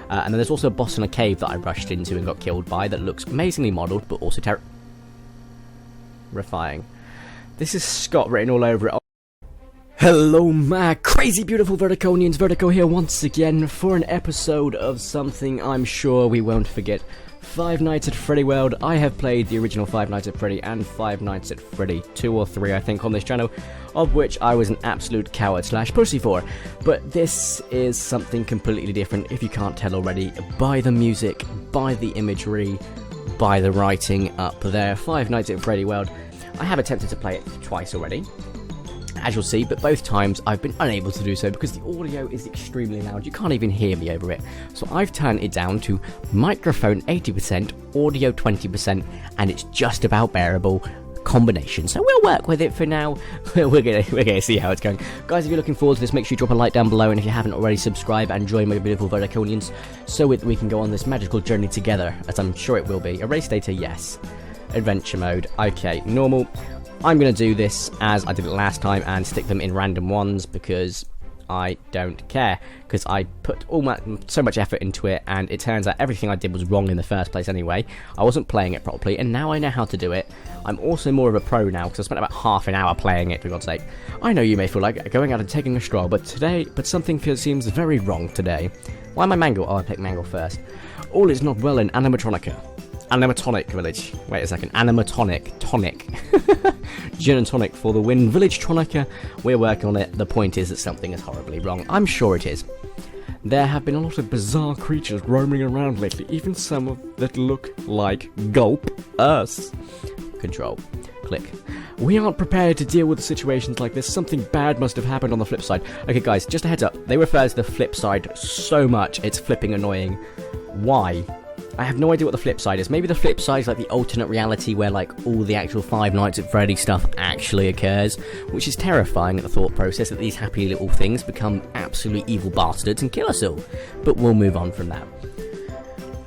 And then there's also a boss in a cave that I rushed into and got killed by that looks amazingly modelled, but also terrifying. This is Scott written all over it. Hello my crazy beautiful Verticonians, Vertico here once again for an episode of something I'm sure we won't forget. Five Nights at Freddy World. I have played the original Five Nights at Freddy and Five Nights at Freddy 2 or 3 I think on this channel, of which I was an absolute coward slash pussy for. But this is something completely different, if you can't tell already, by the music, by the imagery, by the writing up there. Five Nights at Freddy World. I have attempted to play it twice already, as you'll see, but both times I've been unable to do so because the audio is extremely loud. You can't even hear me over it. So I've turned it down to microphone 80%, audio 20%, and it's just about bearable combination. So we'll work with it for now. we're gonna see how it's going. Guys, if you're looking forward to this, make sure you drop a like down below, and if you haven't already, subscribe and join my beautiful Verticonians so we can go on this magical journey together, as I'm sure it will be. Erase data, yes. Adventure mode, okay. Normal. I'm going to do this as I did it last time and stick them in random ones because I don't care. Because I put so much effort into it, and it turns out everything I did was wrong in the first place anyway. I wasn't playing it properly, and now I know how to do it. I'm also more of a pro now because I spent about half an hour playing it, for God's sake. I know you may feel like going out and taking a stroll, but something seems very wrong today. Why am I mango? Oh, I picked mango first. All is not well in animatronica. Animatronic Village. Wait a second. Animatronic. Tonic. Gin and tonic for the win. Village Tronica. We're working on it. The point is that something is horribly wrong. I'm sure it is. There have been a lot of bizarre creatures roaming around lately. Even some that look like gulp us. Control. Click. We aren't prepared to deal with situations like this. Something bad must have happened on the flip side. Okay, guys, just a heads up. They refer to the flip side so much, it's flipping annoying. Why? I have no idea what the flip side is. Maybe the flip side is like the alternate reality where like all the actual Five Nights at Freddy stuff actually occurs, which is terrifying at the thought process that these happy little things become absolute evil bastards and kill us all. But we'll move on from that.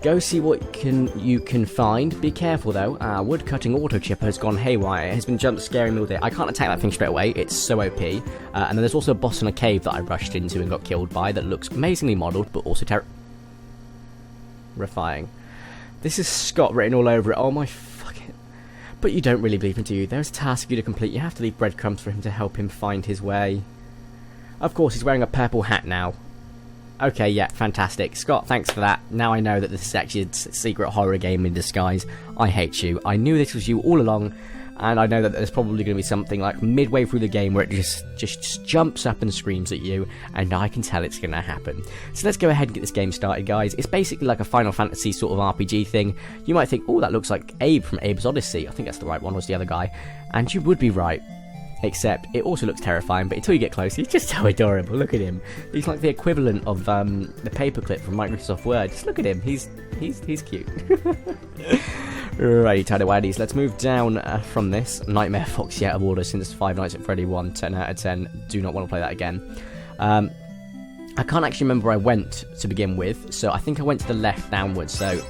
Go see what you can find. Be careful though. Our wood-cutting auto chipper has gone haywire. It has been jump scaring me all day. I can't attack that thing straight away. It's so OP. And then there's also a boss in a cave that I rushed into and got killed by that looks amazingly modelled, but also terrifying. This is Scott written all over it. Oh my fucking... But you don't really believe him, do you? There's a task for you to complete. You have to leave breadcrumbs for him to help him find his way. Of course, he's wearing a purple hat now. Okay, yeah, fantastic. Scott, thanks for that. Now I know that this is actually a secret horror game in disguise. I hate you. I knew this was you all along, and I know that there's probably going to be something like midway through the game where it just jumps up and screams at you, and I can tell it's going to happen. So let's go ahead and get this game started, guys. It's basically like a Final Fantasy sort of RPG thing. You might think, oh, that looks like Abe from Abe's Odyssey. I think that's the right one, was the other guy. And you would be right. Except, it also looks terrifying, but until you get close, he's just so adorable. Look at him. He's like the equivalent of the paperclip from Microsoft Word. Just look at him. He's cute. Right, tidy whities. Let's move down from this. Nightmare Foxy out of order since Five Nights at Freddy 1. 10 out of 10. Do not want to play that again. I can't actually remember where I went to begin with, so I think I went to the left downwards, so...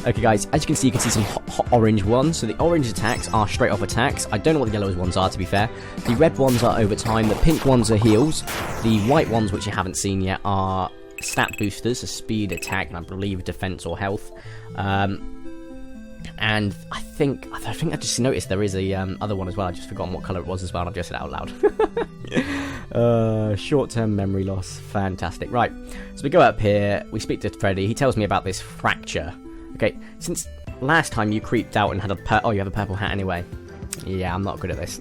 Okay guys, as you can see some hot orange ones. So the orange attacks are straight off attacks. I don't know what the yellow ones are, to be fair. The red ones are over time. The pink ones are heals. The white ones, which you haven't seen yet, are stat boosters, a speed, attack, and I believe defense or health. And I think I just noticed there is a other one as well. I've just forgotten what colour it was as well, and I've just said it out loud. Short-term memory loss. Fantastic. Right, so we go up here. We speak to Freddy. He tells me about this fracture. Okay, since last time you creeped out and had oh, you have a purple hat anyway. Yeah, I'm not good at this.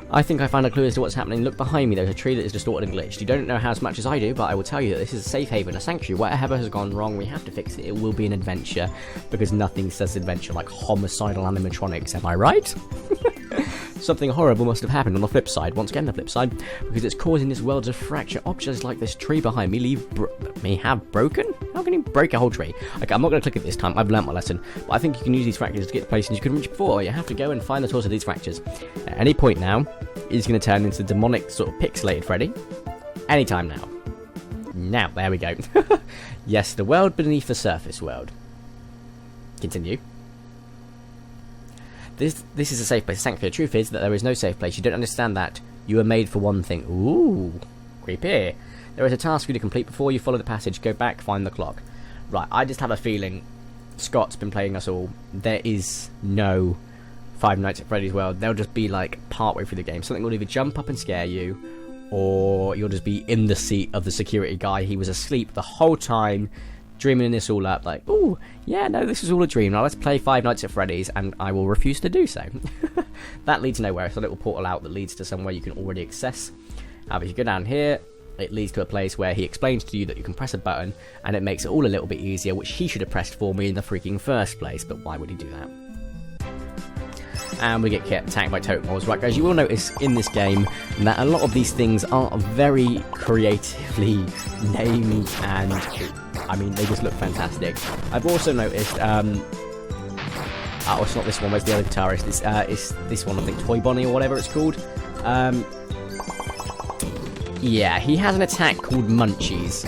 I think I found a clue as to what's happening. Look behind me, there's a tree that is distorted and glitched. You don't know how as much as I do, but I will tell you that this is a safe haven, a sanctuary. Whatever has gone wrong, we have to fix it. It will be an adventure, because nothing says adventure like homicidal animatronics, am I right? Something horrible must have happened on the flip side. Once again, the flip side, because it's causing this world to fracture. Objects like this tree behind me may have broken? How can you break a whole tree? Okay, I'm not going to click it this time. I've learnt my lesson. But I think you can use these fractures to get to places you couldn't reach before. You have to go and find the source of these fractures. At any point now, it's going to turn into demonic sort of pixelated Freddy. Anytime now. Now, there we go. Yes, the world beneath the surface world. Continue. This is a safe place. Thankfully, the truth is that there is no safe place. You don't understand that. You were made for one thing. Ooh, creepy. There is a task for you to complete before you follow the passage. Go back, find the clock. Right, I just have a feeling Scott's been playing us all. There is no Five Nights at Freddy's World. They'll just be like partway through the game. Something will either jump up and scare you, or you'll just be in the seat of the security guy. He was asleep the whole time, dreaming this all up, like, oh, yeah, no, this is all a dream. Now let's play Five Nights at Freddy's, and I will refuse to do so. That leads nowhere. It's a little portal out that leads to somewhere you can already access. If you go down here, it leads to a place where he explains to you that you can press a button, and it makes it all a little bit easier, which he should have pressed for me in the freaking first place, but why would he do that? And we get attacked by totem walls. Right, guys, you will notice in this game that a lot of these things are very creatively named, and I mean, they just look fantastic. I've also noticed, oh, it's not this one, where's the other guitarist? It's this one, I think, Toy Bonnie or whatever it's called. Yeah, he has an attack called Munchies.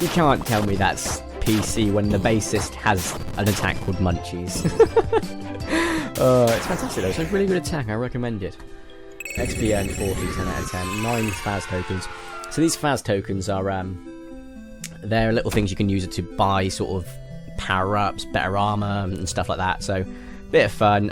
You can't tell me that's PC when the bassist has an attack called Munchies. It's fantastic though, it's a really good attack, I recommend it. XP earned 40, 10 out of 10, 9 Faz tokens. So these Faz tokens are, they're little things you can use to buy sort of power-ups, better armor, and stuff like that, so bit of fun.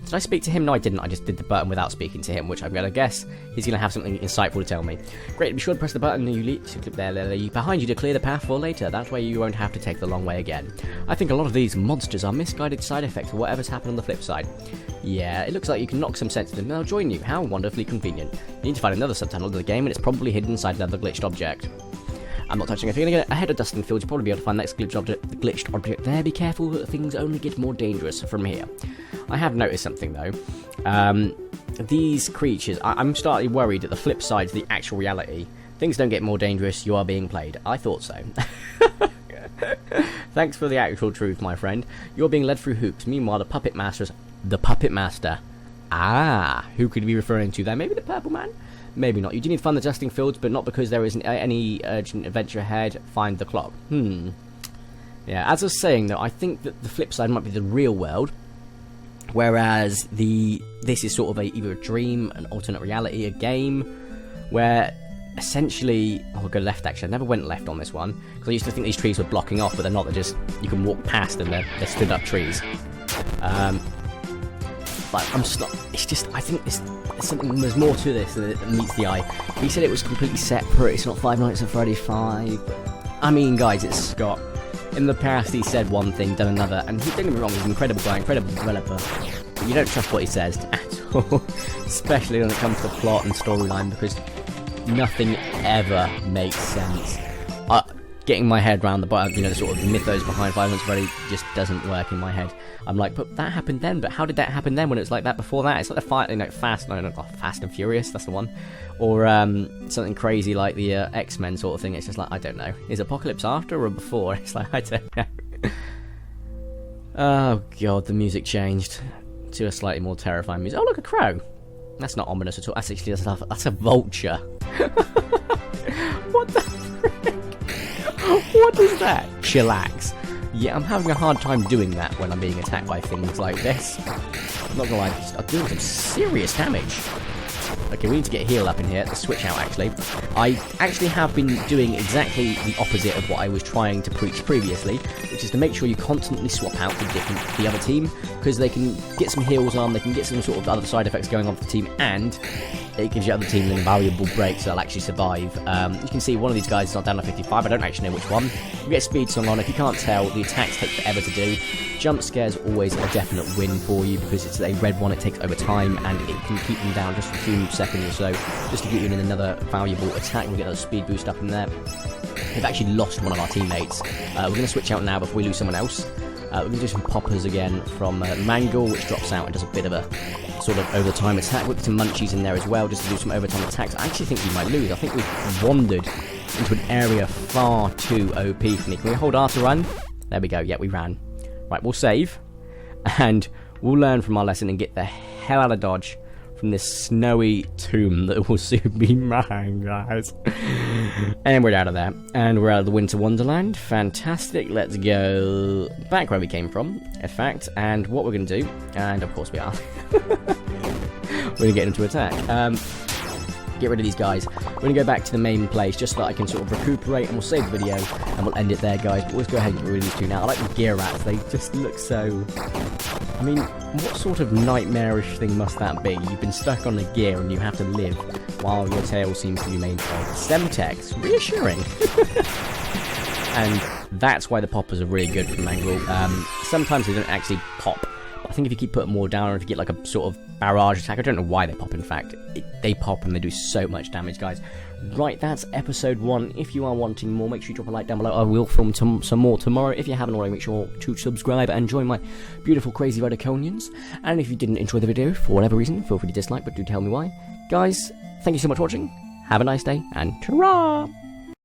Did I speak to him? No, I didn't. I just did the button without speaking to him, which I'm going to guess he's going to have something insightful to tell me. Great, be sure to press the button you click there, behind you to clear the path for later. That way you won't have to take the long way again. I think a lot of these monsters are misguided side effects of whatever's happened on the flip side. Yeah, it looks like you can knock some sense into them and they'll join you. How wonderfully convenient. You need to find another subtunnel of the game and it's probably hidden inside another glitched object. I'm not touching anything. Ahead of Dustin Field, you'll probably be able to find the next glitched object there. Be careful that things only get more dangerous from here. I have noticed something though. These creatures, I'm slightly worried that the flip side to the actual reality. Things don't get more dangerous, you are being played. I thought so. Thanks for the actual truth, my friend. You're being led through hoops. Meanwhile, the Puppet Master. Ah, who could we be referring to there? Maybe the Purple Man? Maybe not. You do need to find the Dusting Fields, but not because there isn't any urgent adventure ahead. Find the clock. Yeah, as I was saying, though, I think that the flip side might be the real world, whereas this is sort of either a dream, an alternate reality, a game, where essentially... Oh, we'll go left, actually. I never went left on this one, because I used to think these trees were blocking off, but they're not. They're just... You can walk past and they're stood-up trees. But I'm just not... It's just... I think there's more to this than it meets the eye. He said it was completely separate. It's not Five Nights at Freddy's 5. I mean, guys, it's Scott. In the past, he said one thing, done another, and don't get me wrong, he's an incredible guy, incredible developer. But you don't trust what he says at all, especially when it comes to plot and storyline, because nothing ever makes sense. Getting my head around the sort of mythos behind Five Nights at Freddy's just doesn't work in my head. I'm like, but that happened then. But how did that happen then when it was like that before that? It's like Fast and Furious. That's the one, or something crazy like the X-Men sort of thing. It's just like, I don't know. Is Apocalypse after or before? It's like, I don't know. Oh god, the music changed to a slightly more terrifying music. Oh look, a crow. That's not ominous at all. That's actually that's a vulture. What the frick? What is that? Chillax. Yeah, I'm having a hard time doing that when I'm being attacked by things like this. I'm not gonna lie, I'm doing some serious damage. Okay, we need to get heal up in here, the switch out actually. I actually have been doing exactly the opposite of what I was trying to preach previously, which is to make sure you constantly swap out the other team, because they can get some heals on, they can get some sort of other side effects going on for the team, and it gives your other team an invaluable break so they'll actually survive. You can see one of these guys is not down to 55, I don't actually know which one. You get speed song on, if you can't tell, the attacks take forever to do. Jump scare's always a definite win for you, because it's a red one, it takes over time, and it can keep them down just for a few seconds or so, just to get you in another valuable attack. We'll get that speed boost up in there. We've actually lost one of our teammates. We're going to switch out now before we lose someone else. We're going to do some poppers again from Mangle, which drops out and does a bit of a sort of overtime attack. We've got some munchies in there as well, just to do some overtime attacks. I actually think we might lose. I think we've wandered into an area far too OP for me. Can we hold R to run? There we go. Yeah, we ran. Right, we'll save, and we'll learn from our lesson and get the hell out of Dodge from this snowy tomb that will soon be mine, guys. And we're out of there. And we're out of the Winter Wonderland. Fantastic. Let's go back where we came from, in fact. And what we're going to do, and of course we are, we're going to get into attack. get rid of these guys. We're going to go back to the main place just so that I can sort of recuperate, and we'll save the video, and we'll end it there, guys. But let's go ahead and get rid of these two now. I like the gear rats. They just look so... I mean, what sort of nightmarish thing must that be? You've been stuck on a gear and you have to live while your tail seems to be maintained. Semtex, reassuring. And that's why the poppers are really good from Mangrel. Sometimes they don't actually pop. But I think if you keep putting more down, or if you get like a sort of barrage attack, I don't know why they pop in fact. They pop and they do so much damage, guys. Right, that's episode 1. If you are wanting more, make sure you drop a like down below. I will film some more tomorrow. If you haven't already, make sure to subscribe and join my beautiful crazy Verticonians. And if you didn't enjoy the video for whatever reason, feel free to dislike, but do tell me why. Guys, thank you so much for watching. Have a nice day, and ta-ra!